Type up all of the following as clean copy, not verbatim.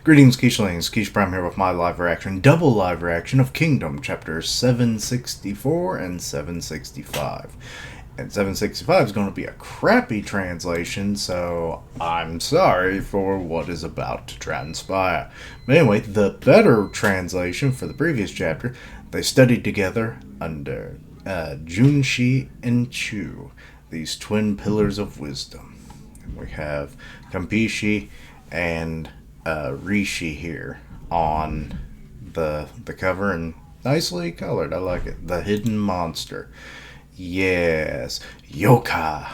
Greetings, Keishlings. Keish Prime here with my live reaction, double live reaction of Kingdom, chapters 764 and 765. And 765 is going to be a crappy translation, so I'm sorry for what is about to transpire. But anyway, the better translation for the previous chapter, they studied together under Junshi and Chu, these twin pillars of wisdom. And we have Kampishi and Rishi here on the cover, and nicely colored. I like it. The hidden monster. Yes, Yoka.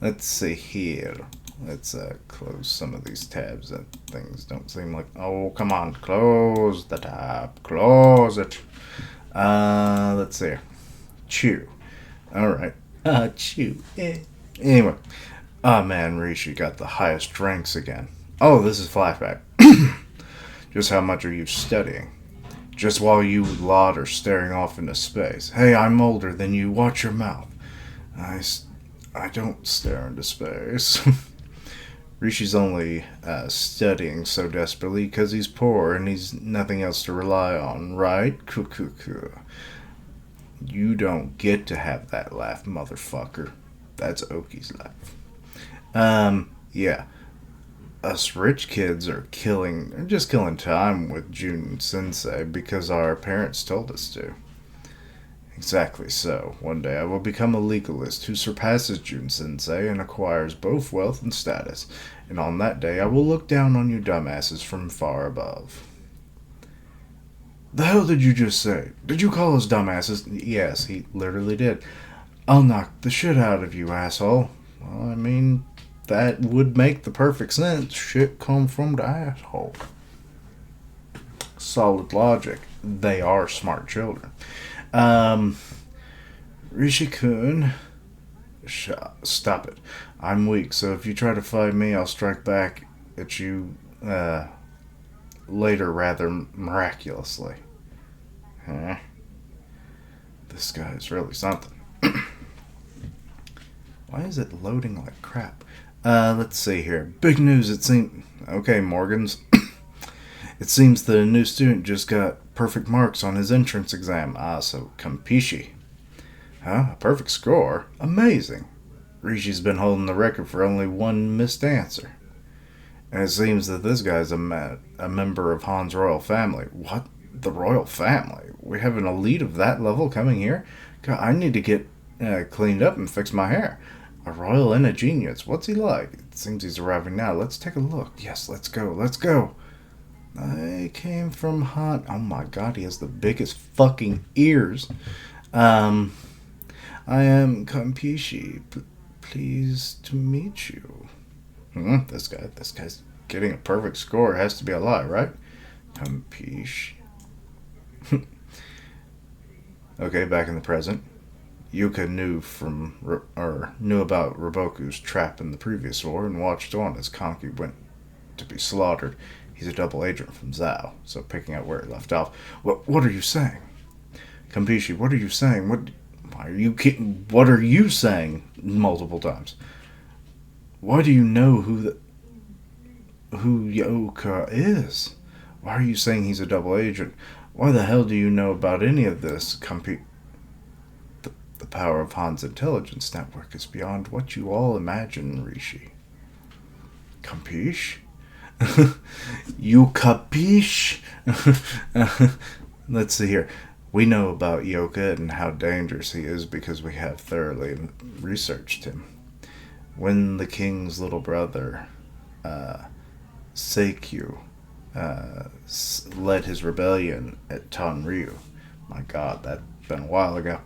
Let's see here. Let's close some of these tabs. That things don't seem like. Oh, come on, close the tab. Close it. Let's see. Chew. All right. Chew. Anyway. Oh man, Rishi got the highest ranks again. Oh, this is flashback. Just how much are you studying? Just while you lot are staring off into space. Hey, I'm older than you. Watch your mouth. I don't stare into space. Rishi's only studying so desperately because he's poor and he's nothing else to rely on, right? Cuckoo. You don't get to have that laugh, motherfucker. That's Oki's laugh. Yeah. Us rich kids are just killing time with Jun Sensei because our parents told us to. Exactly so. One day I will become a legalist who surpasses Jun Sensei and acquires both wealth and status. And on that day I will look down on you dumbasses from far above. The hell did you just say? Did you call us dumbasses? Yes, he literally did. I'll knock the shit out of you, asshole. Well, I mean, that would make the perfect sense. Shit come from the asshole. Solid logic. They are smart children. Rishi-kun, stop it. I'm weak, so if you try to fight me, I'll strike back at you later rather miraculously. Huh? This guy is really something. Why is it loading like crap? Let's see here. Big news, it seems. Okay, Morgans. It seems that a new student just got perfect marks on his entrance exam. So Kampishi. Huh? A perfect score? Amazing. Rishi's been holding the record for only one missed answer. And it seems that this guy's a member of Han's royal family. What? The royal family? We have an elite of that level coming here? God, I need to get cleaned up and fix my hair. A royal and a genius. What's he like? It seems he's arriving now. Let's take a look. Yes, let's go. I came from Han. Oh my god, he has the biggest fucking ears. I am Kampishi. Pleased to meet you. This guy's getting a perfect score. It has to be a lie, right? Kampishi. Okay, back in the present. Yuka knew about Roboku's trap in the previous war and watched on as Kanki went to be slaughtered. He's a double agent from Zhao, so picking up where he left off. What are you saying? Kampishi, what are you saying? What are you saying? Multiple times. Why do you know who Yoka is? Why are you saying he's a double agent? Why the hell do you know about any of this, Kampishi? The power of Han's intelligence network is beyond what you all imagine, Rishi. Kampish? You capiche? Let's see here. We know about Yoka and how dangerous he is because we have thoroughly researched him. When the king's little brother, Seikyu, led his rebellion at Tonryu, my god, that's been a while ago,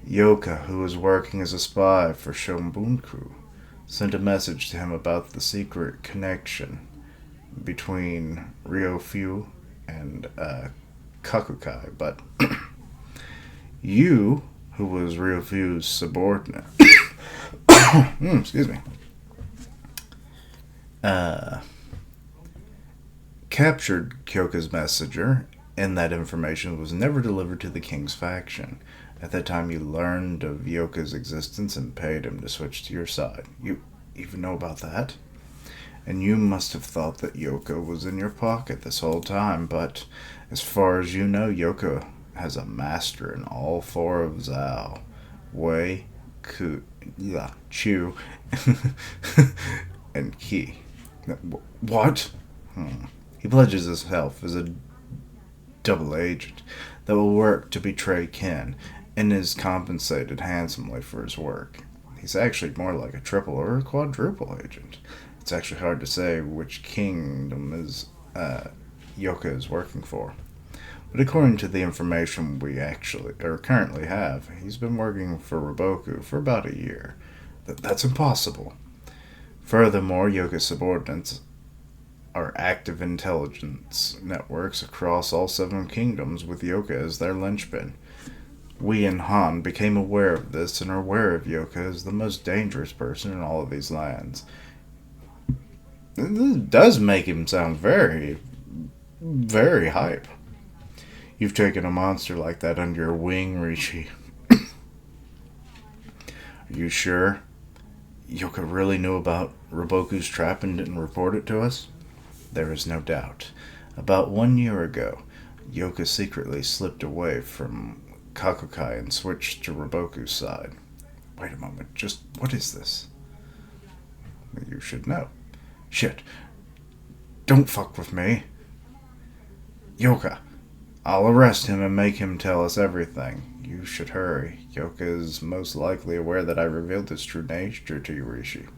Yoka, who was working as a spy for Shobunku, sent a message to him about the secret connection between Ryofu and Kakukai, but you, who was Ryofu's subordinate, excuse me, captured Kyoka's messenger, and that information was never delivered to the king's faction. At that time, you learned of Yoka's existence and paid him to switch to your side. You even know about that? and you must have thought that Yoko was in your pocket this whole time, but as far as you know, Yoko has a master in all four of Zao. Wei, Ku, yeah, Chu, and Qi. What? He pledges himself as a double agent that will work to betray Ken and is compensated handsomely for his work. He's actually more like a triple or a quadruple agent. It's actually hard to say which kingdom Yoka is working for. But according to the information we actually or currently have, he's been working for Roboku for about a year. That's impossible. Furthermore, Yoka's subordinates are active intelligence networks across all seven kingdoms with Yoka as their linchpin. We and Han became aware of this and are aware of Yoka as the most dangerous person in all of these lands. This does make him sound very, very hype. You've taken a monster like that under your wing, Rishi. Are you sure? Yoka really knew about Roboku's trap and didn't report it to us? There is no doubt. About 1 year ago, Yoka secretly slipped away from Kakukai and switched to Roboku's side. Wait a moment, just what is this? You should know. Shit. Don't fuck with me. Yoka, I'll arrest him and make him tell us everything. You should hurry. Yoka is most likely aware that I revealed his true nature to Yurishi.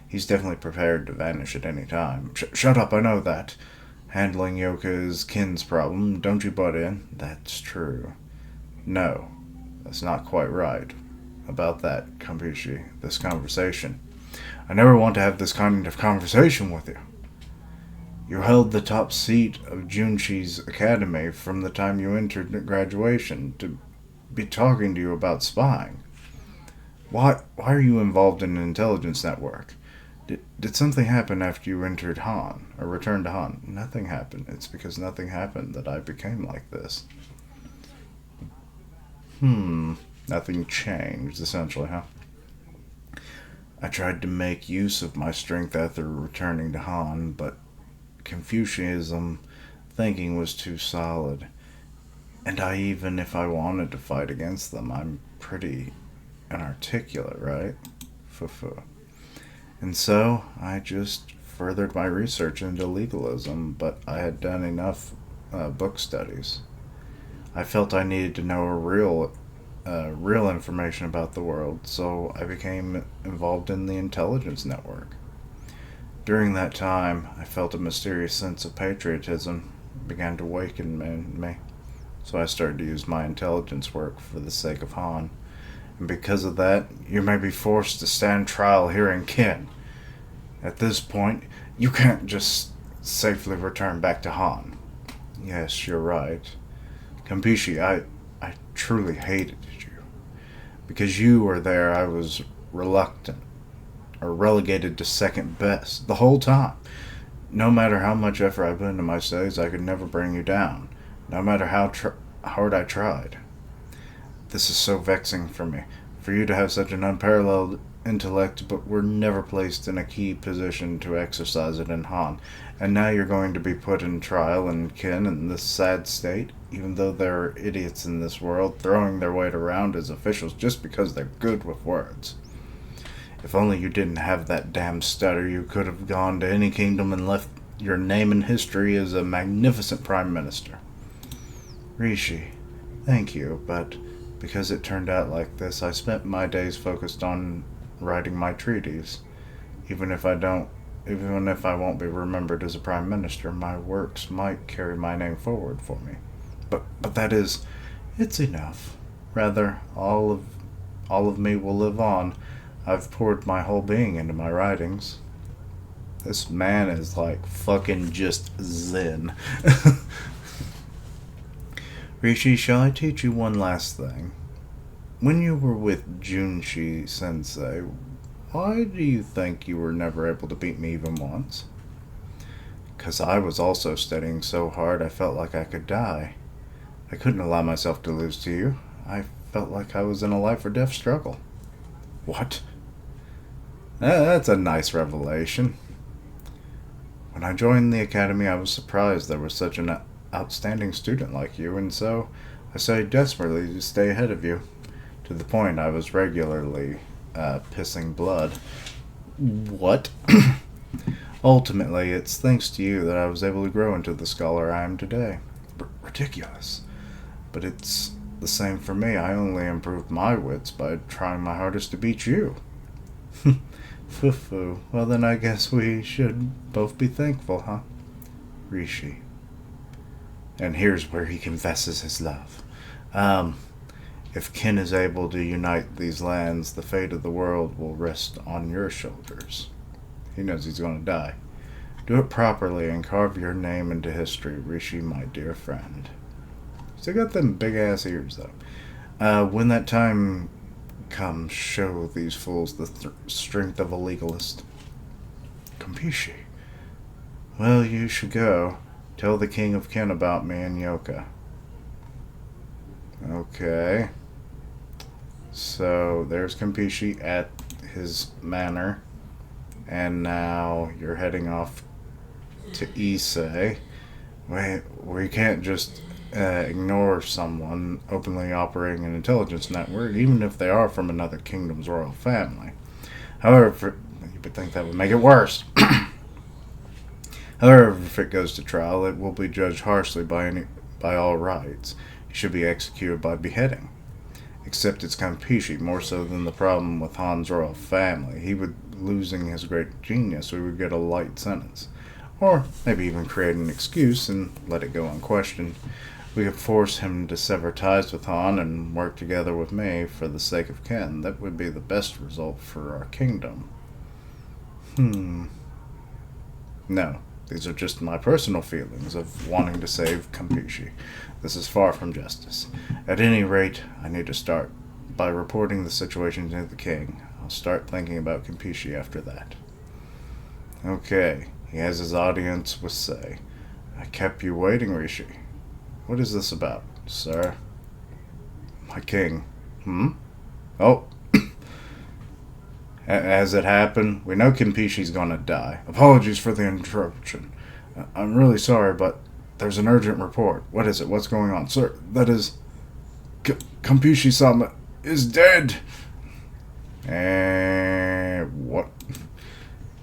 He's definitely prepared to vanish at any time. Shut up, I know that. Handling Yoka is Kin's problem. Don't you butt in. That's true. No, that's not quite right. About that, Kambishi, this conversation. I never want to have this kind of conversation with you. You held the top seat of Junshi's academy from the time you entered graduation to be talking to you about spying. Why are you involved in an intelligence network? Did something happen after you entered Han, or returned to Han? Nothing happened. It's because nothing happened that I became like this. Nothing changed, essentially, huh? I tried to make use of my strength after returning to Han, but Confucianism thinking was too solid. And even if I wanted to fight against them, I'm pretty inarticulate, right? Fufu. And so I just furthered my research into legalism, but I had done enough book studies. I felt I needed to know real information about the world, so I became involved in the intelligence network. During that time, I felt a mysterious sense of patriotism began to awaken in me, so I started to use my intelligence work for the sake of Han. And because of that, you may be forced to stand trial here in Kin. At this point, you can't just safely return back to Han. Yes, you're right. Kambishi, I truly hated you. Because you were there, I was reluctant, or relegated to second best, the whole time. No matter how much effort I put into my studies, I could never bring you down, no matter how hard I tried. This is so vexing for me, for you to have such an unparalleled intellect, but were never placed in a key position to exercise it in Han. And now you're going to be put in trial in Kin in this sad state, even though there are idiots in this world throwing their weight around as officials just because they're good with words. If only you didn't have that damn stutter, you could have gone to any kingdom and left your name in history as a magnificent prime minister. Rishi, thank you, but because it turned out like this, I spent my days focused on writing my treatise. Even if I won't be remembered as a prime minister, my works might carry my name forward for me. But it's enough. Rather, all of me will live on. I've poured my whole being into my writings. This man is like fucking just zen. Rishi, shall I teach you one last thing? When you were with Junshi Sensei, why do you think you were never able to beat me even once? 'Cause I was also studying so hard I felt like I could die. I couldn't allow myself to lose to you. I felt like I was in a life or death struggle. What? That's a nice revelation. When I joined the academy, I was surprised there was such an outstanding student like you, and so I studied desperately to stay ahead of you, to the point I was regularly pissing blood. What? Ultimately, it's thanks to you that I was able to grow into the scholar I am today. Ridiculous. But it's the same for me. I only improved my wits by trying my hardest to beat you. Foo-foo. Well, then I guess we should both be thankful, huh? Rishi. And here's where he confesses his love. If Kin is able to unite these lands, the fate of the world will rest on your shoulders. He knows he's going to die. Do it properly and carve your name into history, Rishi, my dear friend. Still got them big-ass ears, though. When that time comes, show these fools the strength of a legalist. Kampishi. Well, you should go. Tell the King of Kin about me and Yoka. Okay. So, there's Kampishi at his manor. And now you're heading off to Issei. We can't just ignore someone openly operating an intelligence network, even if they are from another kingdom's royal family. However, you would think that would make it worse. However, if it goes to trial, it will be judged harshly by all rights. He should be executed by beheading. Except it's Kampishi, more so than the problem with Han's royal family. He would, losing his great genius, we would get a light sentence. Or maybe even create an excuse and let it go unquestioned. We could force him to sever ties with Han and work together with me for the sake of Ken. That would be the best result for our kingdom. No, these are just my personal feelings of wanting to save Kampishi. This is far from justice. At any rate, I need to start by reporting the situation to the king. I'll start thinking about Kampishi after that. Okay, he has his audience with Sei. I kept you waiting, Rishi. What is this about, sir? My king. Oh. As it happened, we know Kampishi's gonna die. Apologies for the interruption. I'm really sorry, but there's an urgent report. What is it? What's going on? Sir, that is... Kampishi-sama is dead! And what?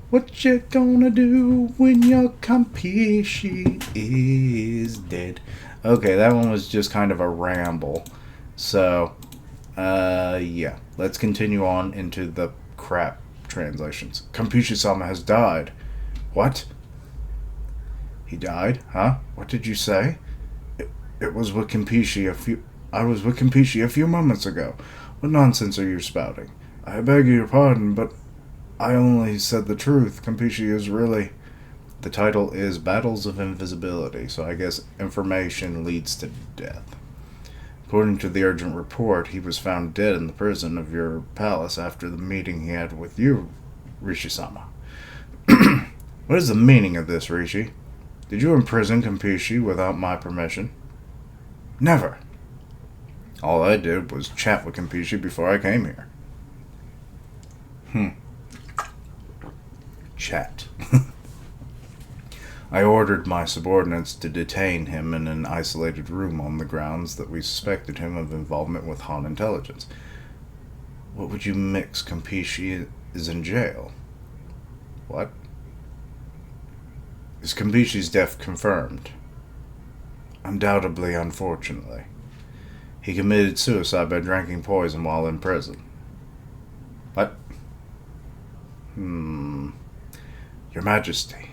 What you gonna do when your Kampishi is dead? Okay, that one was just kind of a ramble. So, yeah. Let's continue on into the crap translations. Kampishi-sama has died. What? He died? Huh? What did you say? It was with Kampishi I was with Kampishi a few moments ago. What nonsense are you spouting? I beg your pardon, but I only said the truth. Kampishi is really... The title is Battles of Invisibility, so I guess information leads to death. According to the urgent report, he was found dead in the prison of your palace after the meeting he had with you, Rishi-sama. What is the meaning of this, Rishi? Did you imprison Kampishi without my permission? Never. All I did was chat with Kampishi before I came here. Chat. I ordered my subordinates to detain him in an isolated room on the grounds that we suspected him of involvement with Han intelligence. What would you mix? Kampishi is in jail. What? Is Kampishi's death confirmed? Undoubtedly, unfortunately. He committed suicide by drinking poison while in prison. What? Your Majesty,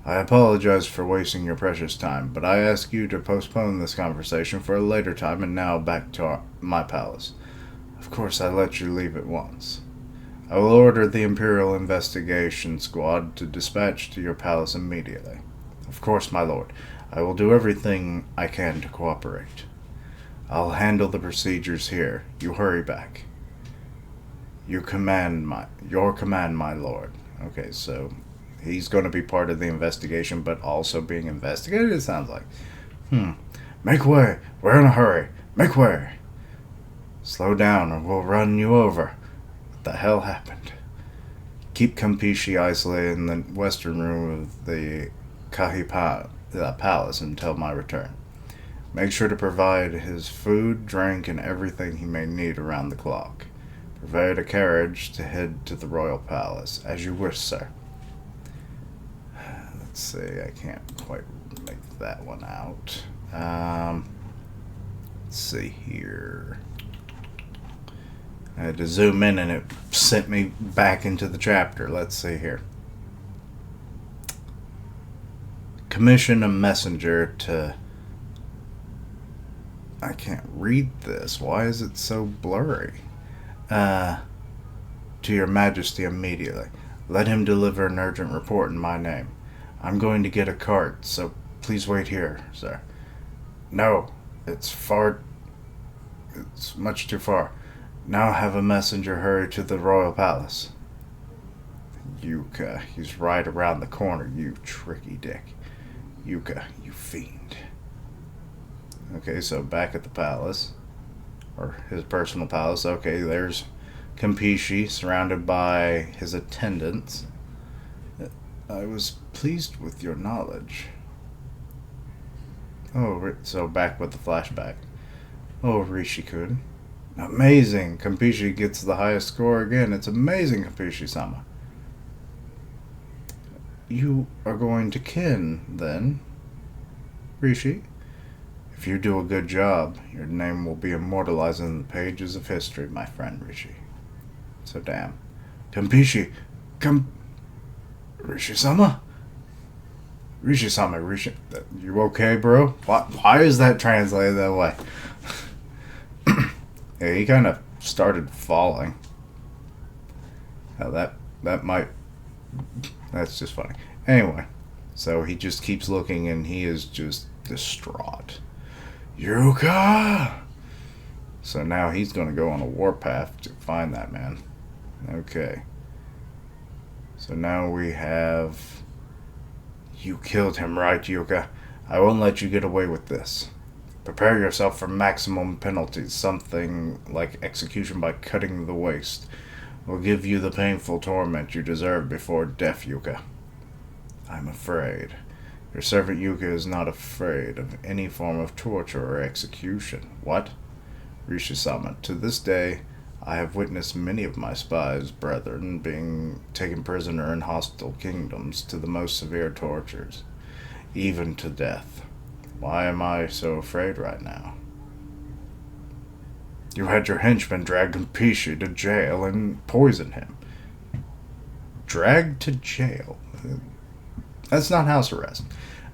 I apologize for wasting your precious time, but I ask you to postpone this conversation for a later time, and now back to my palace. Of course, I let you leave at once. I will order the Imperial Investigation Squad to dispatch to your palace immediately. Of course, my lord. I will do everything I can to cooperate. I'll handle the procedures here. You hurry back. Your command, my lord. Okay, so he's going to be part of the investigation, but also being investigated, it sounds like. Make way. We're in a hurry. Make way. Slow down or we'll run you over. What the hell happened? Keep Kampishi isolated in the western room of the Palace until my return. Make sure to provide his food, drink, and everything he may need around the clock. Provide a carriage to head to the royal palace, as you wish, sir. Let's see, I can't quite make that one out. Let's see here. I had to zoom in and it sent me back into the chapter. Let's see here. Commission a messenger to... I can't read this. Why is it so blurry? To your majesty immediately. Let him deliver an urgent report in my name. I'm going to get a cart, so please wait here, sir. No, it's much too far. Now have a messenger hurry to the royal palace. Yuka, he's right around the corner, you tricky dick. Yuka, you fiend. Okay, so back at the palace. Or his personal palace. Okay, there's Campeche surrounded by his attendants. I was pleased with your knowledge. Oh, so back with the flashback. Oh, Rishi-kun. Amazing! Campeche gets the highest score again. It's amazing, Campeche-sama. You are going to kin, then? Rishi? If you do a good job, your name will be immortalized in the pages of history, my friend Rishi. So damn. Campeche! Rishi-sama? Rishi-sama, you okay, bro? Why is that translated that way? Yeah, he kind of started falling. Now that's just funny. Anyway, so he just keeps looking and he is just distraught. Yuka! So now he's going to go on a warpath to find that man. Okay. So now we have... You killed him, right, Yuka? I won't let you get away with this. Prepare yourself for maximum penalties, something like execution by cutting the waist. Will give you the painful torment you deserve before death, Yuka. I'm afraid. Your servant Yuka is not afraid of any form of torture or execution. What? Rishi-sama, to this day, I have witnessed many of my spies' brethren being taken prisoner in hostile kingdoms to the most severe tortures, even to death. Why am I so afraid right now? You had your henchman drag Campeche to jail and poison him. Dragged to jail? That's not house arrest.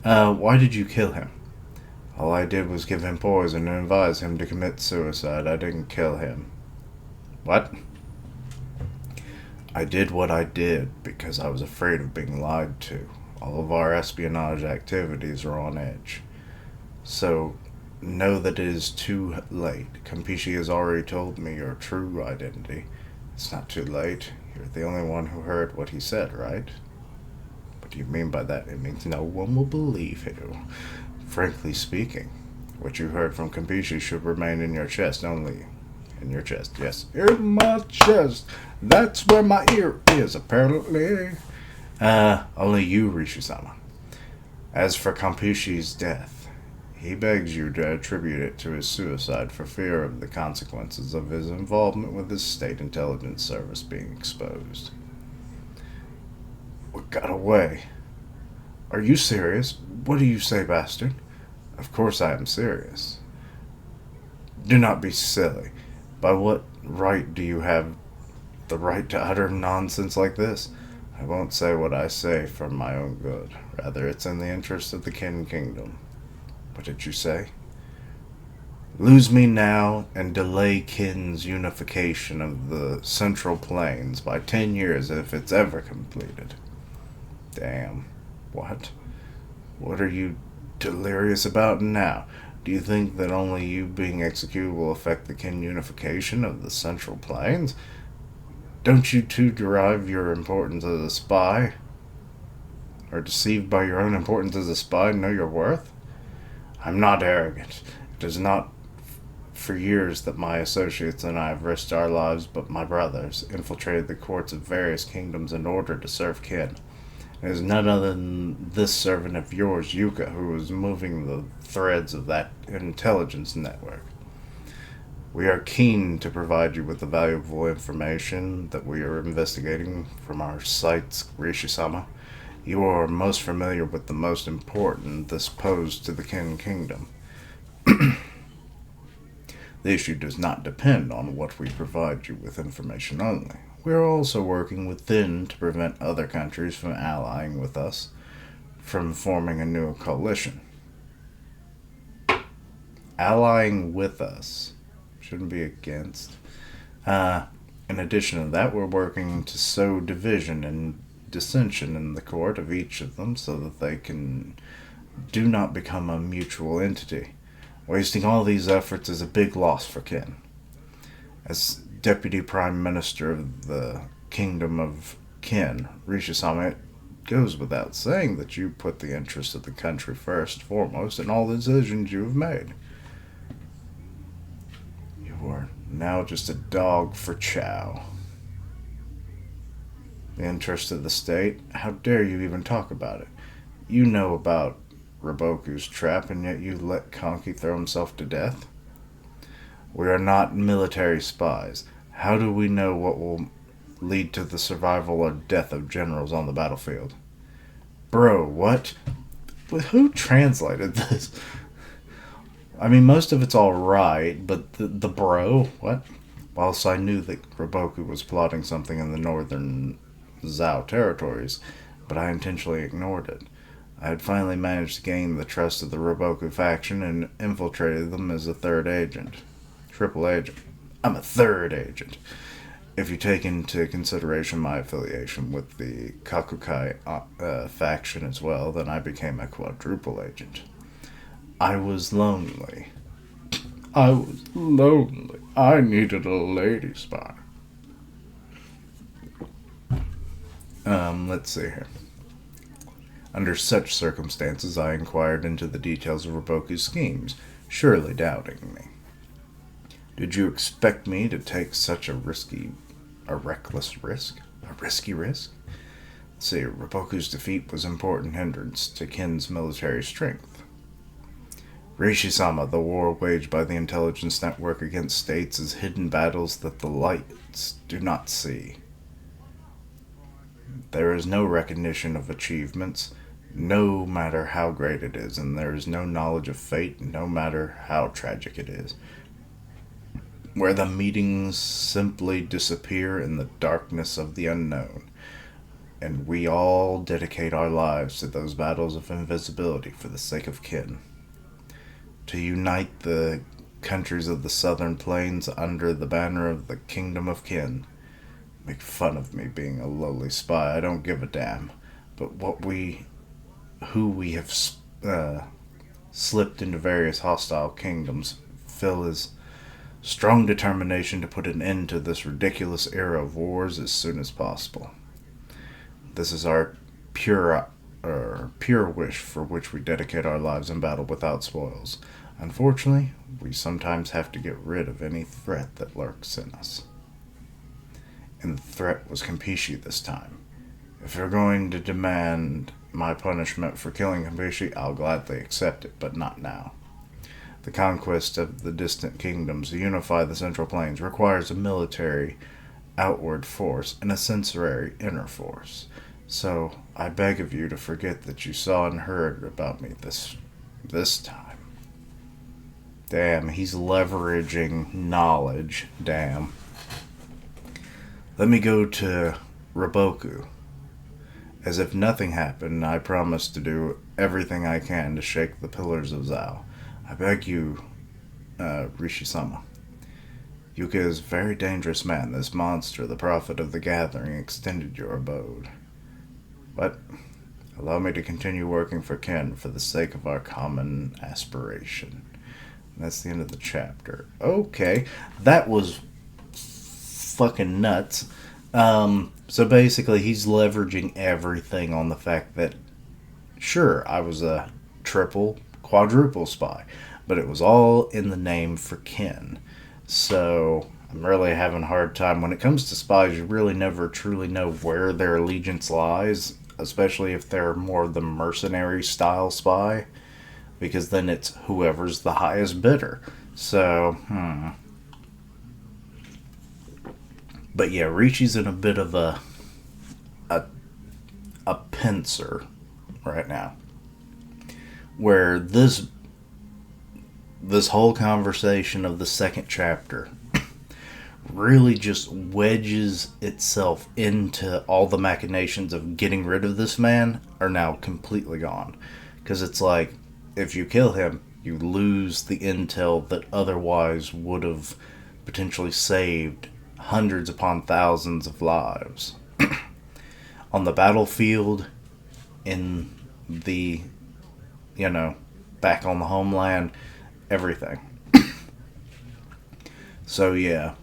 Why did you kill him? All I did was give him poison and advise him to commit suicide. I didn't kill him. What? I did what I did because I was afraid of being lied to. All of our espionage activities are on edge. So, know that it is too late. Campeche has already told me your true identity. It's not too late. You're the only one who heard what he said, right? What do you mean by that? It means no one will believe you. Frankly speaking, what you heard from Campeche should remain in your chest only. In your chest, yes. In my chest. That's where my ear is, apparently. Only you, Rishi-sama. As for Campeche's death, he begs you to attribute it to his suicide for fear of the consequences of his involvement with the state intelligence service being exposed. What got away? Are you serious? What do you say, bastard? Of course I am serious. Do not be silly. By what right do you have the right to utter nonsense like this? I won't say what I say for my own good. Rather, it's in the interest of the Kin Kingdom. What did you say? Lose me now and delay Kin's unification of the Central Plains by 10 years if it's ever completed. Damn. What? What are you delirious about now? Do you think that only you being executed will affect the Kin unification of the Central Plains? Don't you too derive your importance as a spy? Or deceived by your own importance as a spy know your worth? I'm not arrogant. It is not for years that my associates and I have risked our lives, but my brothers infiltrated the courts of various kingdoms in order to serve Kin. It is none other this servant of yours, Yuka, who is moving the threads of that intelligence network. We are keen to provide you with the valuable information that we are investigating from our sites, Rishi-sama. You are most familiar with the most important this posed to the Kin Kingdom. The issue does not depend on what we provide you with information only. We are also working within to prevent other countries from allying with us, from forming a new coalition. Allying with us shouldn't be against. In addition to that, we're working to sow division and dissension in the court of each of them so that they do not become a mutual entity. Wasting all these efforts is a big loss for Kin. As Deputy Prime Minister of the Kingdom of Kin, Rishi-sama, it goes without saying that you put the interests of the country first, foremost, in all the decisions you have made. You are now just a dog for chow. The interest of the state? How dare you even talk about it? You know about Raboku's trap, and yet you let Konki throw himself to death? We are not military spies. How do we know what will lead to the survival or death of generals on the battlefield? Bro, what? Who translated this? I mean, most of it's alright, but the bro? What? Whilst I knew that Raboku was plotting something in the northern Zhao territories, but I intentionally ignored it. I had finally managed to gain the trust of the Raboku faction and infiltrated them as a third agent. Triple agent. I'm a third agent. If you take into consideration my affiliation with the Kakukai faction as well, then I became a quadruple agent. I was lonely. I needed a lady spy. Let's see here. Under such circumstances, I inquired into the details of Raboku's schemes, surely doubting me. Did you expect me to take such a reckless risk? A risky risk? Let's see, Raboku's defeat was an important hindrance to Kin's military strength. Rishi-sama, the war waged by the intelligence network against states is hidden battles that the lights do not see. There is no recognition of achievements, no matter how great it is, and there is no knowledge of fate, no matter how tragic it is. Where the meetings simply disappear in the darkness of the unknown, and we all dedicate our lives to those battles of invisibility for the sake of Kin. To unite the countries of the southern plains under the banner of the Kingdom of Kin. Make fun of me being a lowly spy, I don't give a damn. But who we have slipped into various hostile kingdoms, fill his strong determination to put an end to this ridiculous era of wars as soon as possible. This is our pure wish for which we dedicate our lives in battle without spoils. Unfortunately, we sometimes have to get rid of any threat that lurks in us. And the threat was Kampishi this time. If you're going to demand my punishment for killing Kampishi, I'll gladly accept it, but not now. The conquest of the distant kingdoms to unify the Central Plains requires a military outward force and a sensory inner force. So I beg of you to forget that you saw and heard about me this time. Damn, he's leveraging knowledge. Damn. Let me go to Raboku. As if nothing happened, I promise to do everything I can to shake the pillars of Zhao. I beg you, Rishi-sama. Yuka is a very dangerous man. This monster, the prophet of the gathering, extended your abode. But allow me to continue working for Kin for the sake of our common aspiration. And that's the end of the chapter. Okay, that was fucking nuts. So basically, he's leveraging everything on the fact that, sure, I was a quadruple spy, but it was all in the name for Kin. So I'm really having a hard time. When it comes to spies, you really never truly know where their allegiance lies especially if they're more the mercenary style spy, because then it's whoever's the highest bidder. So, But yeah, Ricci's in a bit of a, a pincer right now. Where this whole conversation of the second chapter really just wedges itself into all the machinations of getting rid of this man are now completely gone. Because it's like, if you kill him, you lose the intel that otherwise would have potentially saved hundreds upon thousands of lives. On the battlefield, in the, back on the homeland, everything. So yeah,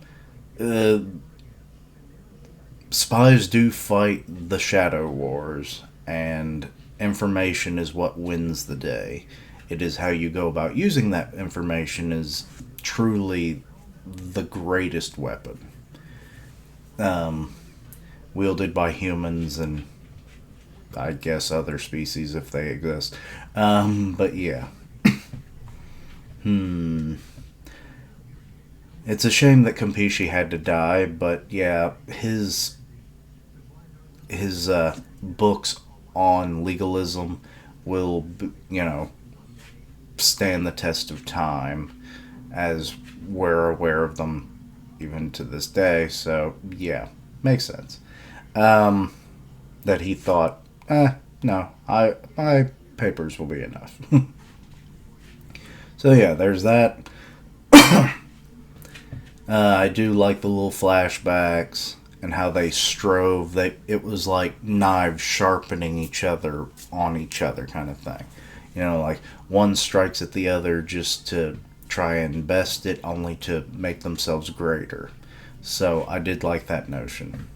spies do fight the shadow wars, and information is what wins the day. It is how you go about using that information is truly the greatest weapon. Wielded by humans and I guess other species if they exist. But yeah. It's a shame that Campeche had to die, but yeah, his books on legalism will, stand the test of time, as we're aware of them even to this day. So yeah, makes sense. That he thought, no, my papers will be enough. So yeah, there's that. I do like the little flashbacks and how they strove. It was like knives sharpening each other on each other kind of thing. Like one strikes at the other just to try and best it, only to make themselves greater. So I did like that notion.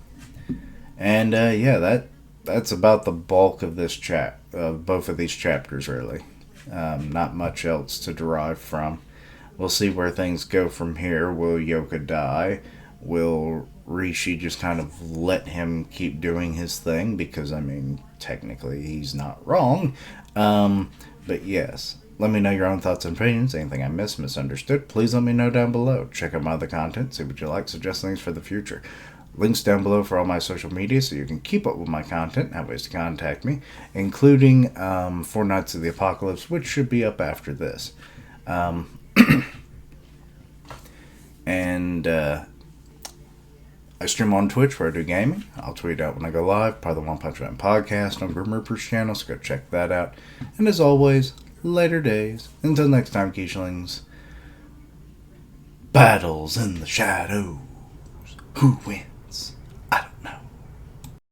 And yeah, that's about the bulk of this both of these chapters, really. Not much else to derive from. We'll see where things go from here. Will Yoka die? Will Ricci just kind of let him keep doing his thing? Because, technically he's not wrong. But yes, let me know your own thoughts and opinions. Anything I missed, misunderstood, please let me know down below. Check out my other content, see what you like, suggest things for the future. Links down below for all my social media so you can keep up with my content and have ways to contact me, including Four Nights of the Apocalypse, which should be up after this. And I stream on Twitch where I do gaming. I'll tweet out when I go live. Part of the One Punch Man podcast on Grim Reaper's channel, so go check that out. And as always, later days. Until next time, Quichling. Battles in the shadows. Who wins?